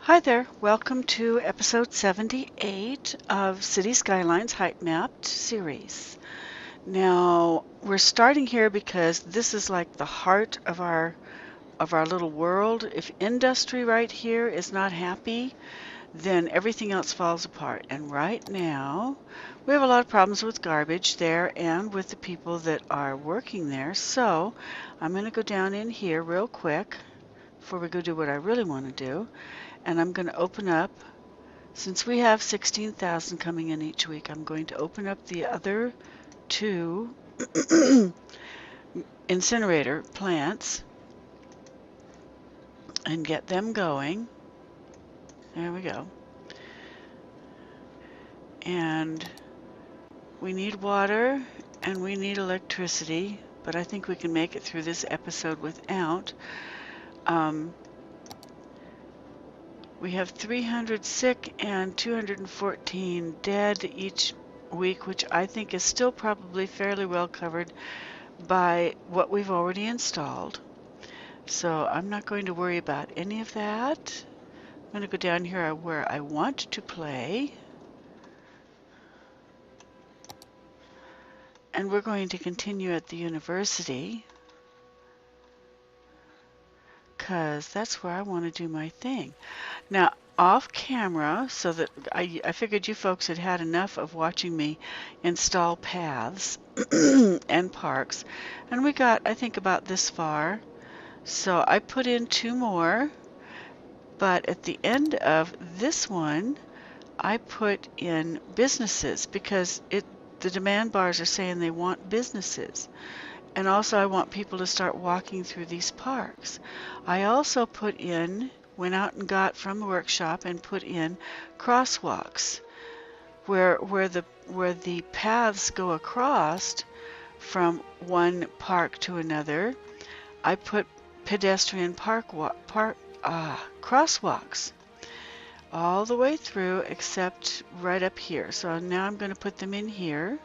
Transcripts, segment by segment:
Hi there, welcome to episode 78 of City Skylines HeightMapped series. Now, we're starting here because this is like the heart of our little world. If industry right here is not happy, then everything else falls apart. And right now, we have a lot of problems with garbage there and with the people that are working there. So, I'm going to go down in here real quick before we go do what I really want to do. And I'm going to open up, since we have 16,000 coming in each week, I'm going to open up the other two incinerator plants and get them going. There we go. And we need water and we need electricity, but I think we can make it through this episode without. We have 300 sick and 214 dead each week, which I think is still probably fairly well covered by what we've already installed. So I'm not going to worry about any of that. I'm going to go down here where I want to play. And we're going to continue at the university, because that's where I want to do my thing. Now, off camera, so that I figured you folks had had enough of watching me install paths and parks. And we got, I think, about this far. So I put in 2 more, but at the end of this one, I put in businesses because the demand bars are saying they want businesses. And also I want people to start walking through these parks. I also went out and got from the workshop and put in crosswalks where the paths go across from one park to another. I put pedestrian crosswalks all the way through except right up here. So now I'm going to put them in here.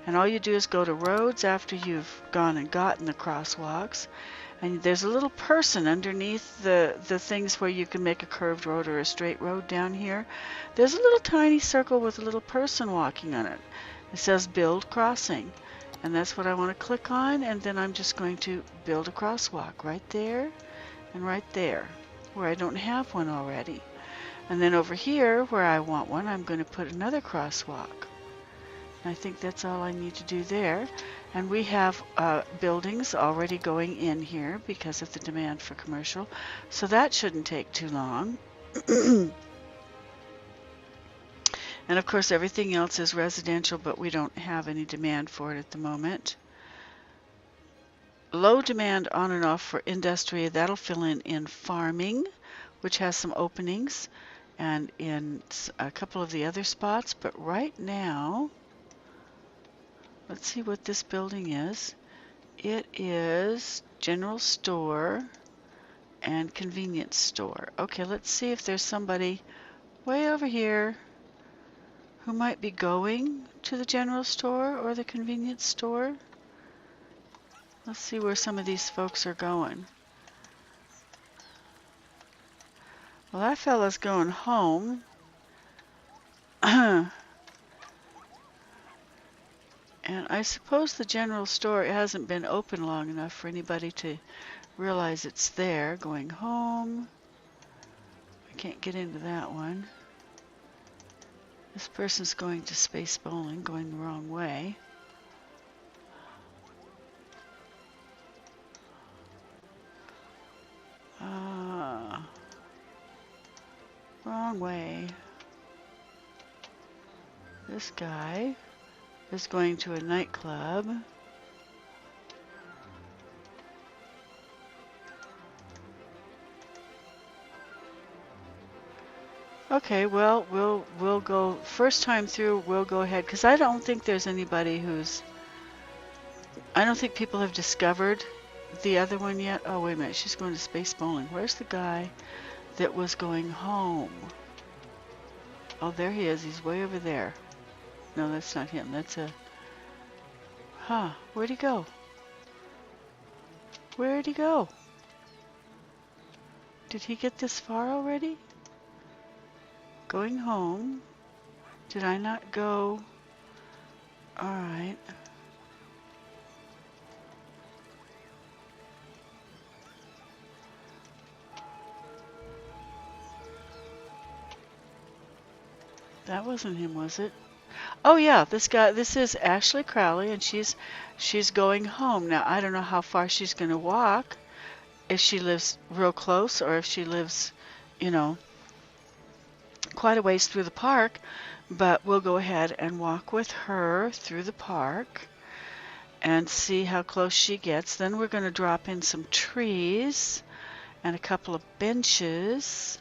And all you do is go to roads after you've gone and gotten the crosswalks. And there's a little person underneath the things where you can make a curved road or a straight road down here. There's a little tiny circle with a little person walking on it. It says build crossing. And that's what I want to click on. And then I'm just going to build a crosswalk right there and right there where I don't have one already. And then over here where I want one, I'm going to put another crosswalk. I think that's all I need to do there. And we have buildings already going in here because of the demand for commercial. So that shouldn't take too long. And of course everything else is residential, but we don't have any demand for it at the moment. Low demand on and off for industry. That'll fill in farming, which has some openings, and in a couple of the other spots. But right now, let's see what this building is. It is general store and convenience store. Okay, let's see if there's somebody way over here who might be going to the general store or the convenience store. Let's see where some of these folks are going. Well, that fella's going home. And I suppose the general store hasn't been open long enough for anybody to realize it's there. Going home. I can't get into that one. This person's going to space bowling, going the wrong way. Wrong way. This guy is going to a nightclub. Okay, well, we'll go first time through. We'll go ahead because I don't think there's anybody I don't think people have discovered the other one yet. Oh, wait a minute. She's going to space bowling. Where's the guy that was going home? Oh, there he is. He's way over there. No, that's not him. That's a... Huh. Where'd he go? Where'd he go? Did he get this far already? Going home. Did I not go? All right. That wasn't him, was it? Oh yeah, this is Ashley Crowley, and she's going home. Now, I don't know how far she's going to walk, if she lives real close or if she lives, you know, quite a ways through the park, but we'll go ahead and walk with her through the park and see how close she gets. Then we're going to drop in some trees and a couple of benches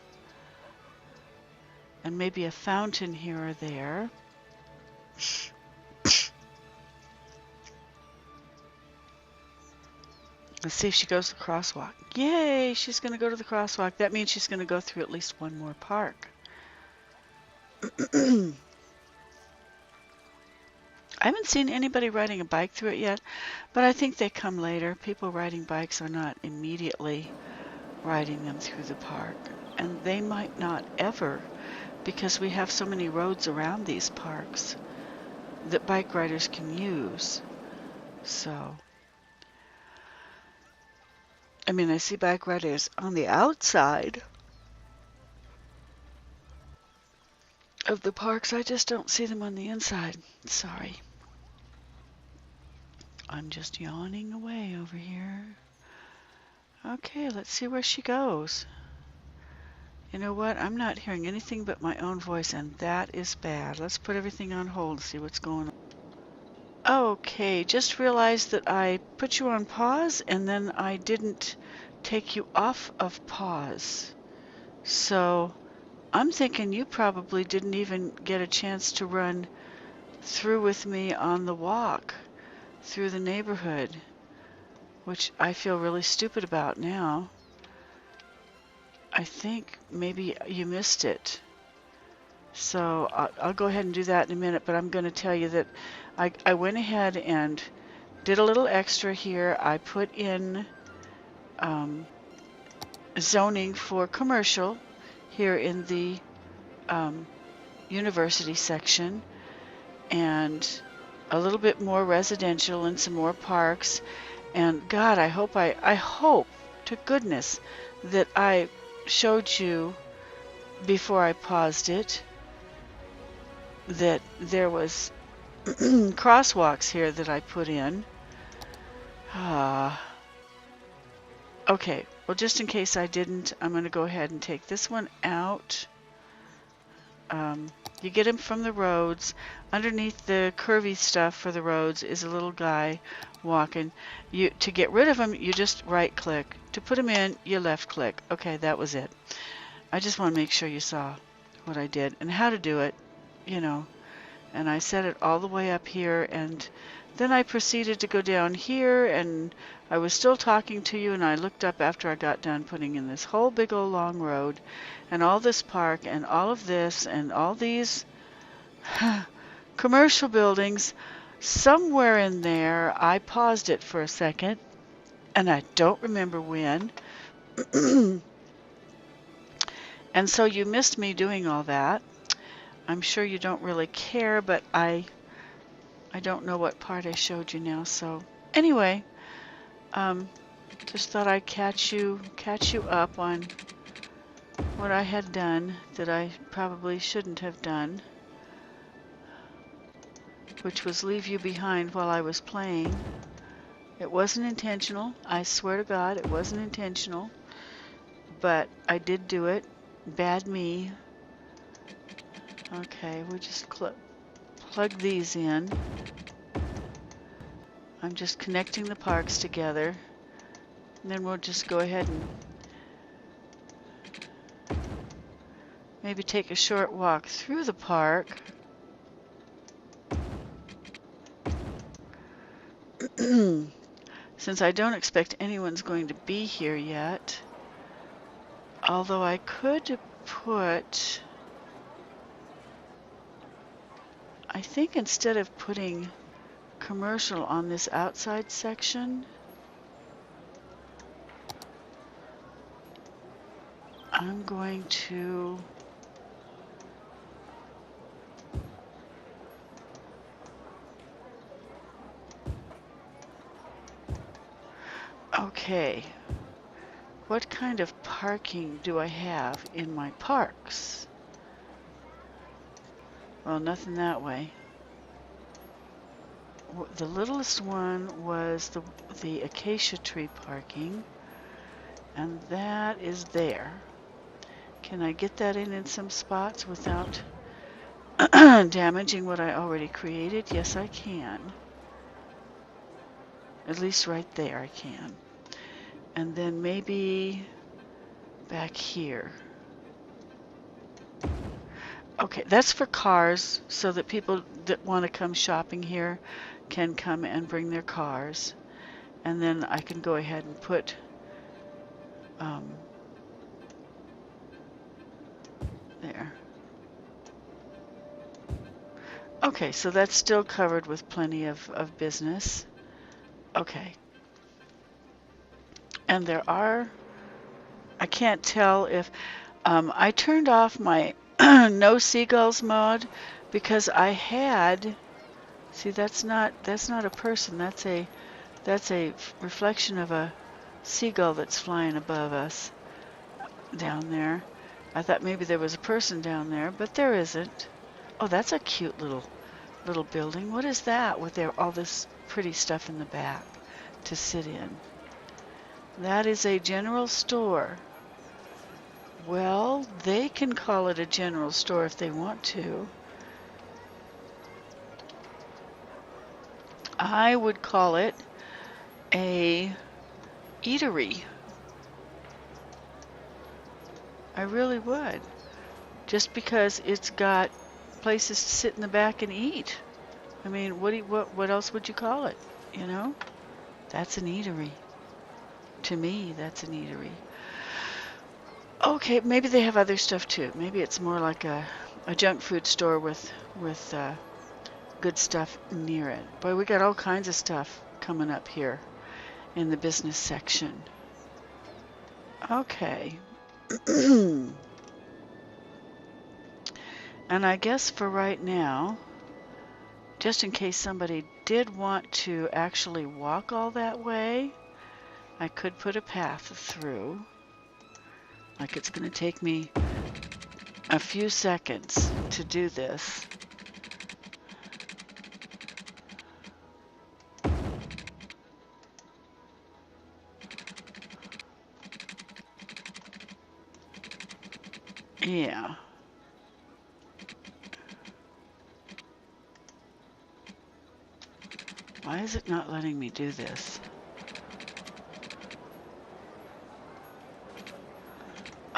and maybe a fountain here or there. Let's see if she goes to the crosswalk. Yay, she's going to go to the crosswalk. That means she's going to go through at least one more park. I haven't seen anybody riding a bike through it yet, but I think they come later. People riding bikes are not immediately riding them through the park, and they might not ever, because we have so many roads around these parks that bike riders can use. So, I mean, I see bike riders on the outside of the parks. I just don't see them on the inside. Sorry. I'm just yawning away over here. Okay, let's see where she goes. You know what? I'm not hearing anything but my own voice, and that is bad. Let's put everything on hold and see what's going on. Okay, just realized that I put you on pause, and then I didn't take you off of pause. So I'm thinking you probably didn't even get a chance to run through with me on the walk through the neighborhood, which I feel really stupid about now. I think maybe you missed it. So I'll go ahead and do that in a minute, but I'm going to tell you that I went ahead and did a little extra here. I put in zoning for commercial here in the university section, and a little bit more residential and some more parks. And God, I hope to goodness that I showed you before I paused it that there was crosswalks here that I put in. Okay, well, just in case I didn't, I'm going to go ahead and take this one out. You get them from the roads. Underneath the curvy stuff for the roads is a little guy walking. To get rid of them, you just right click. To put them in, you left click. Okay, that was it. I just want to make sure you saw what I did and how to do it, you know. And I set it all the way up here, and then I proceeded to go down here, and I was still talking to you, and I looked up after I got done putting in this whole big old long road and all this park and all of this and all these commercial buildings. Somewhere in there I paused it for a second, and I don't remember when. And so you missed me doing all that. I'm sure you don't really care, but I don't know what part I showed you now. So anyway, just thought I'd catch you up on what I had done that I probably shouldn't have done, which was leave you behind while I was playing. It wasn't intentional. I swear to God, it wasn't intentional, but I did do it. Bad me. Okay, we'll just plug these in. I'm just connecting the parks together, and then we'll just go ahead and maybe take a short walk through the park. Since I don't expect anyone's going to be here yet, although I could put, I think instead of putting commercial on this outside section, I'm going to Okay. What kind of parking do I have in my parks? Well, nothing that way. The littlest one was the acacia tree parking, and that is there. Can I get that in some spots without damaging what I already created? Yes, I can. At least right there I can. And then maybe back here. Okay, that's for cars, so that people that want to come shopping here can come and bring their cars. And then I can go ahead and put there. Okay, so that's still covered with plenty of business. Okay. And there are, I can't tell if, I turned off my no seagulls mode because I had, see, that's not a person, that's a reflection of a seagull that's flying above us down there. I thought maybe there was a person down there, but there isn't. Oh, that's a cute little building. What is that with all this pretty stuff in the back to sit in? That is a general store. Well, they can call it a general store if they want to. I would call it a eatery. I really would. Just because it's got places to sit in the back and eat. I mean, what else would you call it? You know? That's an eatery. To me, that's an eatery. Okay, maybe they have other stuff too. Maybe it's more like a junk food store with good stuff near it. Boy, we got all kinds of stuff coming up here in the business section. Okay. And I guess for right now, just in case somebody did want to actually walk all that way, I could put a path through. Like it's going to take me a few seconds to do this. Yeah. Why is it not letting me do this?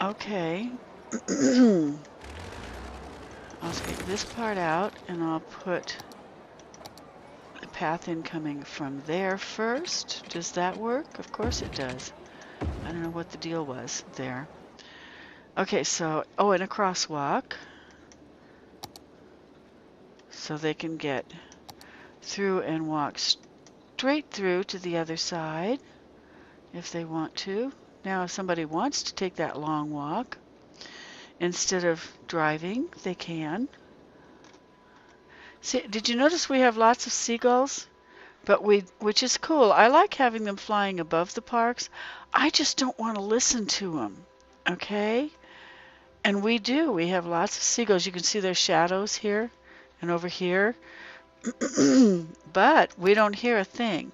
Okay. I'll take this part out and I'll put the path incoming from there first. Does that work? Of course it does. I don't know what the deal was there. Okay, so, oh, and a crosswalk. So they can get through and walk straight through to the other side if they want to. Now, if somebody wants to take that long walk, instead of driving, they can. See, did you notice we have lots of seagulls? But which is cool. I like having them flying above the parks. I just don't want to listen to them, okay? And we do. We have lots of seagulls. You can see their shadows here and over here. But we don't hear a thing.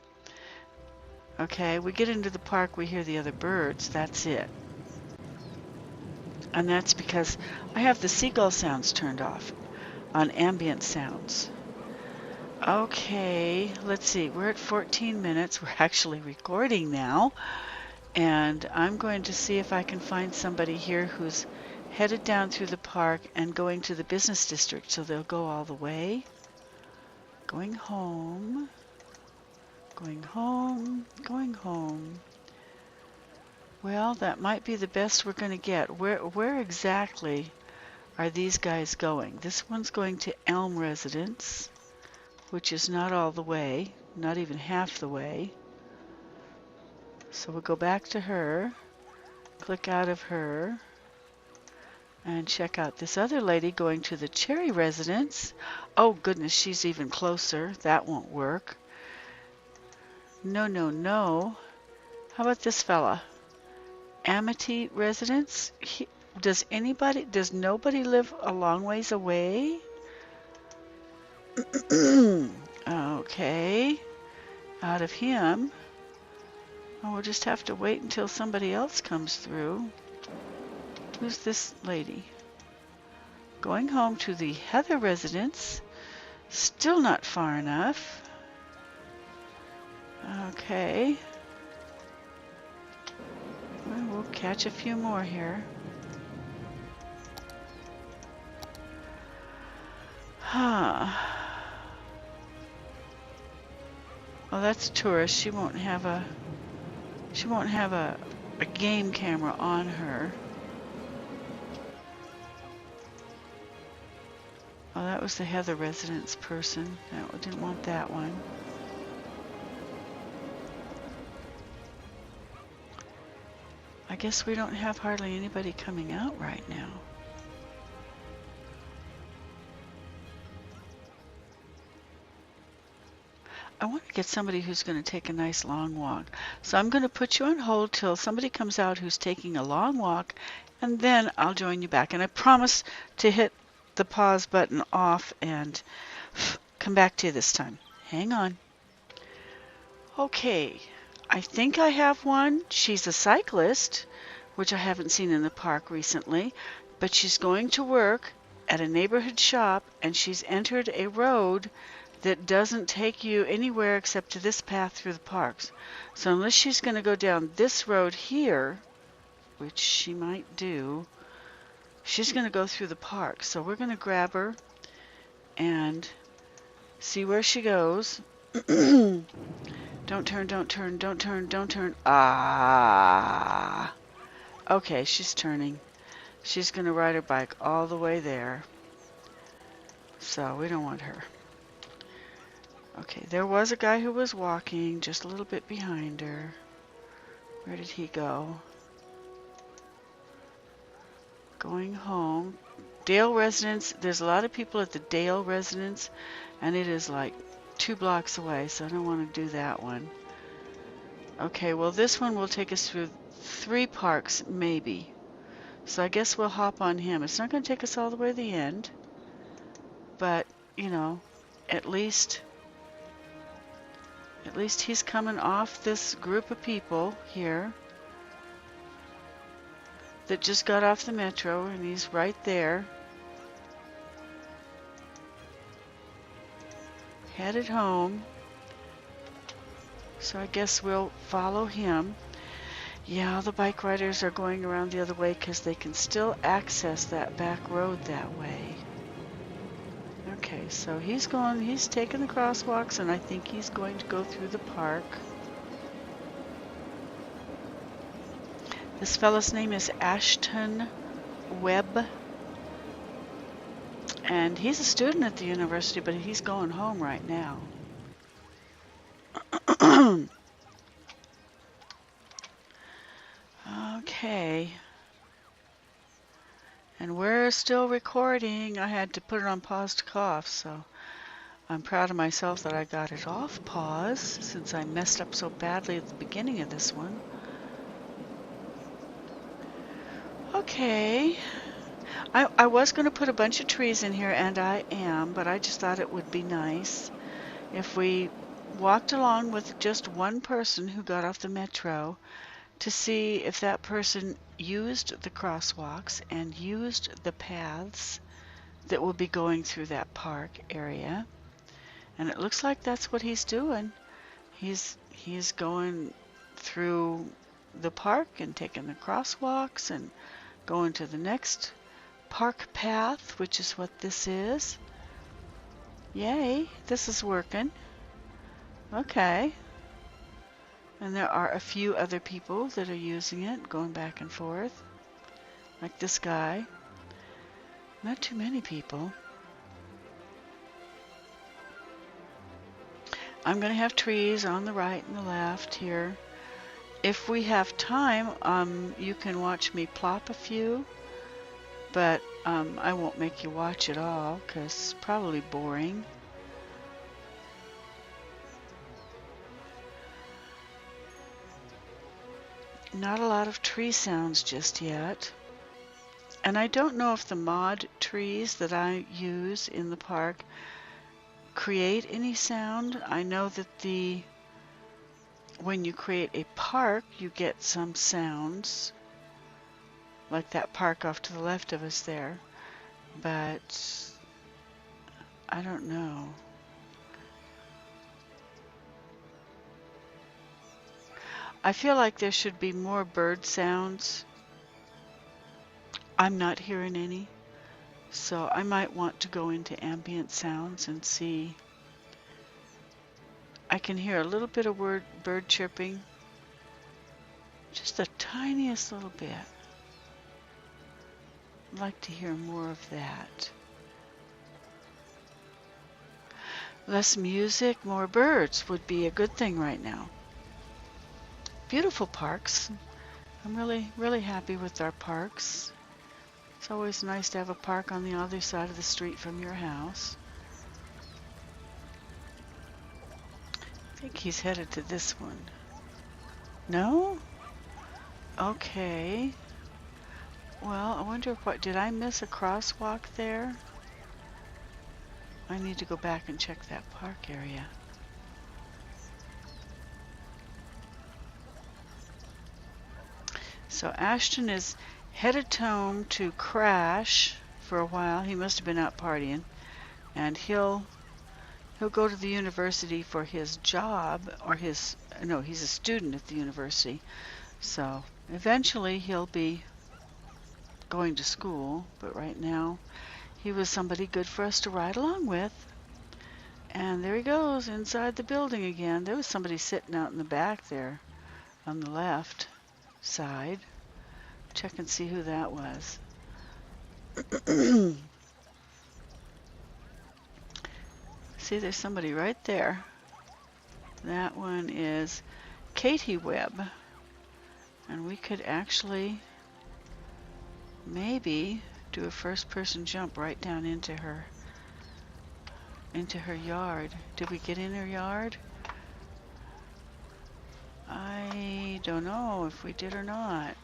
Okay, we get into the park, we hear the other birds, that's it. And that's because I have the seagull sounds turned off on ambient sounds. Okay, let's see, we're at 14 minutes. We're actually recording now. And I'm going to see if I can find somebody here who's headed down through the park and going to the business district, so they'll go all the way. Going home. Going home, going home. Well, that might be the best we're going to get. Where exactly are these guys going? This one's going to Elm Residence, which is not all the way, not even half the way. So we'll go back to her, click out of her, and check out this other lady going to the Cherry Residence. Oh goodness, she's even closer. That won't work. No, no, no. How about this fella? Amity residence? Does nobody live a long ways away? Okay. Out of him. Oh, we'll just have to wait until somebody else comes through. Who's this lady? Going home to the Heather residence. Still not far enough. Okay. Well, we'll catch a few more here. Huh. Well, that's a tourist. She won't have a game camera on her. Oh, that was the Heather residence person. No, I didn't want that one. I guess we don't have hardly anybody coming out right now. I want to get somebody who's going to take a nice long walk. So I'm going to put you on hold till somebody comes out who's taking a long walk, and then I'll join you back. And I promise to hit the pause button off and come back to you this time. Hang on. Okay, I think I have one. She's a cyclist, which I haven't seen in the park recently, but she's going to work at a neighborhood shop, and she's entered a road that doesn't take you anywhere except to this path through the parks. So unless she's going to go down this road here, which she might do, she's going to go through the park. So we're going to grab her and see where she goes. Don't turn, don't turn, don't turn, don't turn. Ah. Okay, she's turning. She's going to ride her bike all the way there. So we don't want her. Okay, there was a guy who was walking just a little bit behind her. Where did he go? Going home. Dale residence. There's a lot of people at the Dale residence, and it is like 2 blocks away, so I don't want to do that one. Okay, well this one will take us through 3 parks, maybe. So I guess we'll hop on him. It's not going to take us all the way to the end, but, you know, at least he's coming off this group of people here that just got off the metro, and he's right there. Headed home. So I guess we'll follow him. Yeah, the bike riders are going around the other way because they can still access that back road that way. Okay, so he's taking the crosswalks, and I think he's going to go through the park. This fellow's name is Ashton Webb, and he's a student at the university, but he's going home right now. Okay. And we're still recording. I had to put it on pause to cough, so I'm proud of myself that I got it off pause since I messed up so badly at the beginning of this one. Okay. I was going to put a bunch of trees in here, and I am, but I just thought it would be nice if we walked along with just one person who got off the metro to see if that person used the crosswalks and used the paths that will be going through that park area. And it looks like that's what he's doing. He's going through the park and taking the crosswalks and going to the next park path, which is what this is. Yay, this is working. Okay. And there are a few other people that are using it, going back and forth, like this guy. Not too many people. I'm going to have trees on the right and the left here. If we have time, you can watch me plop a few, but I won't make you watch it all because it's probably boring. Not a lot of tree sounds just yet. And I don't know if the mod trees that I use in the park create any sound. I know that when you create a park, you get some sounds, like that park off to the left of us there, but I don't know. I feel like there should be more bird sounds. I'm not hearing any, so I might want to go into ambient sounds and see. I can hear a little bit of bird chirping, just the tiniest little bit. I'd like to hear more of that. Less music, more birds would be a good thing right now. Beautiful parks. I'm really happy with our parks. It's always nice to have a park on the other side of the street from your house. I think he's headed to this one. No? Okay. Well, I wonder what, did I miss a crosswalk there? I need to go back and check that park area. So Ashton is headed home to crash for a while. He must have been out partying, and he'll go to the university for his job, or he's a student at the university. So eventually he'll be going to school, but right now he was somebody good for us to ride along with. And there he goes inside the building again. There was somebody sitting out in the back there on the left side. Check and see who that was. See, there's somebody right there. That one is Katie Webb. And we could actually maybe do a first-person jump right down into her yard. Did we get in her yard? I don't know if we did or not.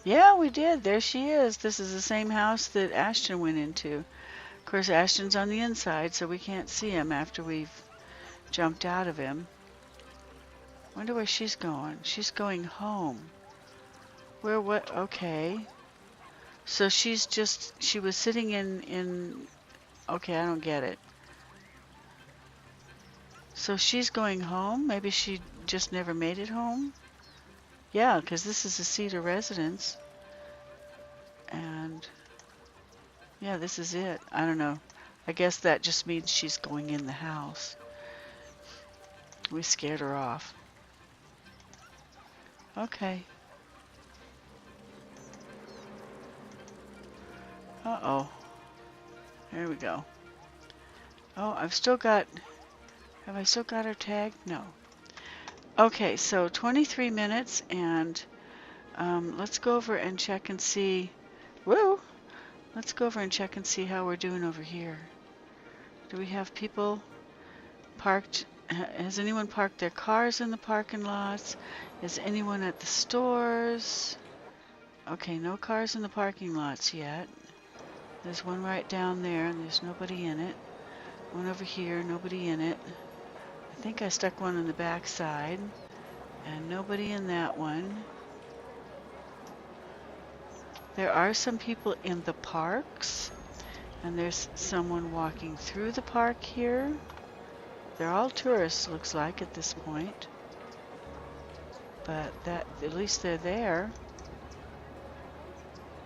Yeah, we did. There she is. This is the same house that Ashton went into. Of course, Ashton's on the inside, so we can't see him after we've jumped out of him. Wonder where she's going. She's going home. Where, what? Okay. So she was sitting in, okay, I don't get it. So she's going home? Maybe she just never made it home? Yeah, because this is a Cedar residence. And yeah, this is it. I don't know. I guess that just means she's going in the house. We scared her off. Okay. Uh-oh. There we go. Oh, have I still got her tagged? No. Okay, so 23 minutes, and let's go over and check and see. Woo! Let's go over and check and see how we're doing over here. Do we have people parked? Has anyone parked their cars in the parking lots? Is anyone at the stores? Okay, no cars in the parking lots yet. There's one right down there, and there's nobody in it. One over here, nobody in it. I think I stuck one on the back side, and nobody in that one. There are some people in the parks, and there's someone walking through the park here. They're all tourists, looks like, at this point. But that, at least they're there.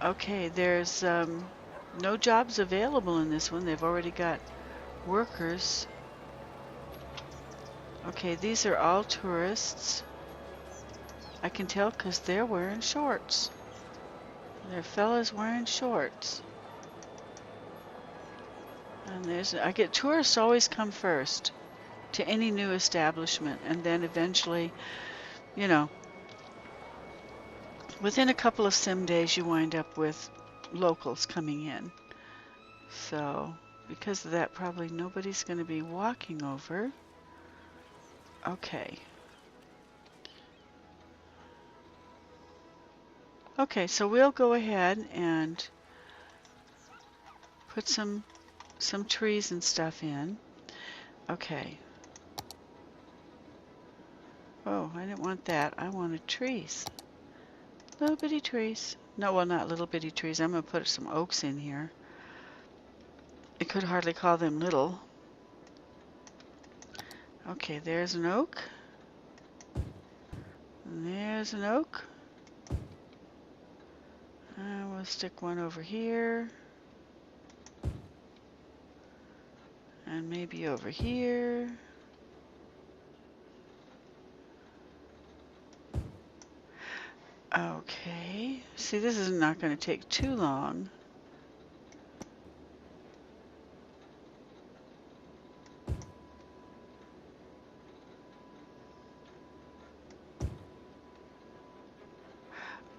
Okay, there's no jobs available in this one. They've already got workers. Okay, these are all tourists. I can tell because they're wearing shorts. They're fellas wearing shorts. And tourists always come first to any new establishment, and then eventually, you know, within a couple of sim days you wind up with locals coming in. So because of that, probably nobody's going to be walking over. Okay. Okay, so we'll go ahead and put some trees and stuff in. Okay. Oh, I didn't want that. I wanted trees. Little bitty trees. No, well, not little bitty trees. I'm going to put some oaks in here. I could hardly call them little. Okay, there's an oak. And there's an oak. And we'll stick one over here. And maybe over here. Okay. See, this is not going to take too long.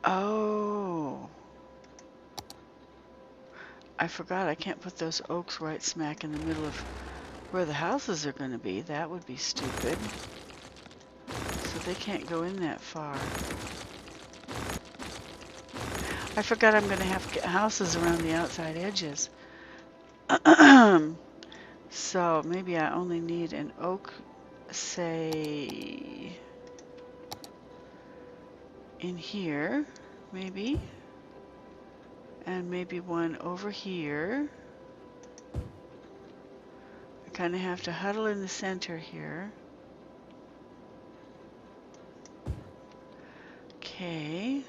Oh. I forgot I can't put those oaks right smack in the middle of where the houses are going to be. That would be stupid. So they can't go in that far. I forgot I'm going to have to get houses around the outside edges. So maybe I only need an oak, say, in here, maybe. And maybe one over here. I kind of have to huddle in the center here. Okay.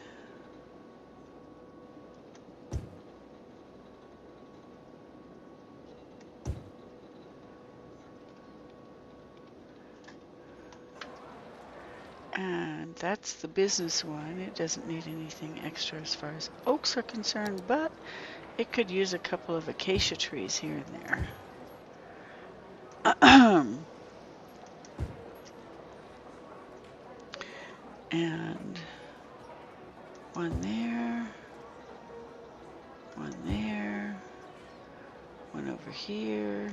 And that's the business one. It doesn't need anything extra as far as oaks are concerned, but it could use a couple of acacia trees here and there. And one there, one there, one over here,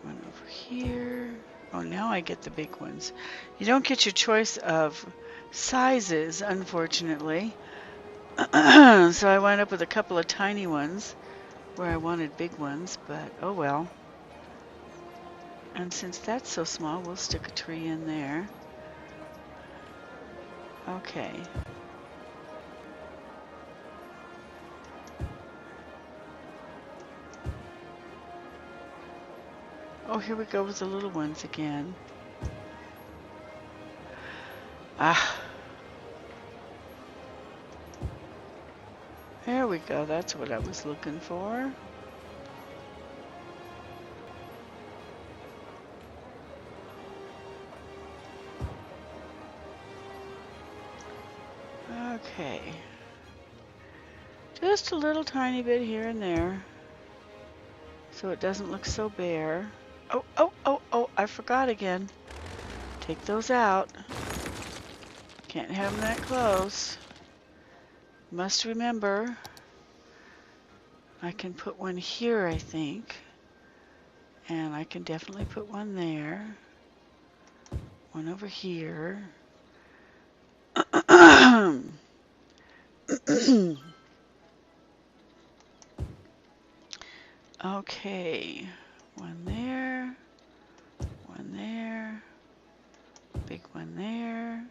one over here. Oh, now I get the big ones. You don't get your choice of sizes, unfortunately. So I wound up with a couple of tiny ones where I wanted big ones, but oh well. And since that's so small, we'll stick a tree in there. Okay. Oh, here we go with the little ones again. Ah. There we go. That's what I was looking for. Okay. Just a little tiny bit here and there, so it doesn't look so bare. Oh, oh, oh, oh, I forgot again. Take those out. Can't have them that close. Must remember, I can put one here, I think. And I can definitely put one there. One over here. Okay, one there, big one there,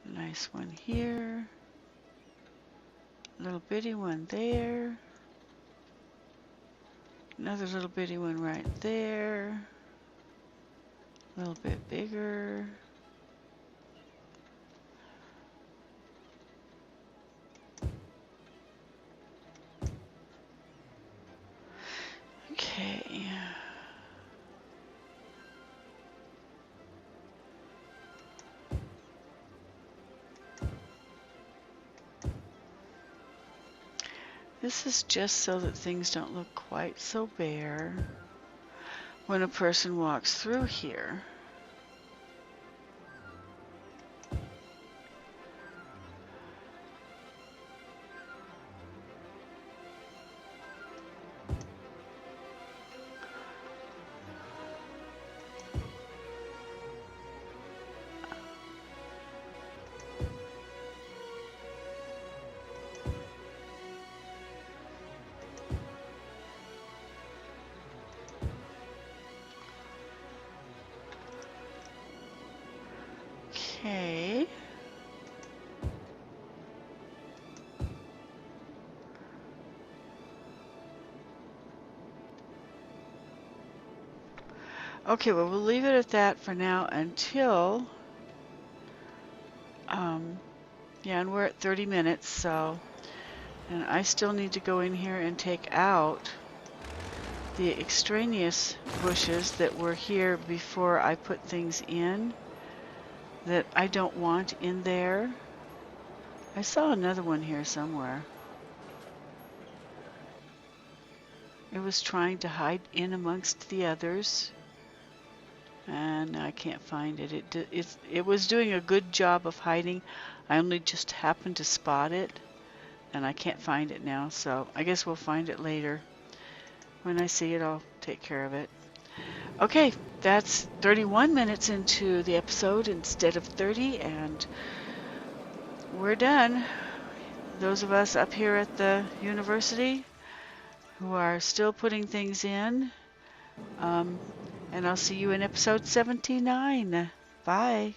nice one here, little bitty one there, another little bitty one right there, a little bit bigger. Okay. This is just so that things don't look quite so bare when a person walks through here. Okay, well, we'll leave it at that for now until, yeah, and we're at 30 minutes, so, and I still need to go in here and take out the extraneous bushes that were here before I put things in that I don't want in there. I saw another one here somewhere. It was trying to hide in amongst the others, and I can't find it. It was doing a good job of hiding. I only just happened to spot it, and I can't find it now, so I guess we'll find it later. When I see it, I'll take care of it. Okay, that's 31 minutes into the episode instead of 30, and we're done. Those of us up here at the university who are still putting things in, and I'll see you in episode 79. Bye.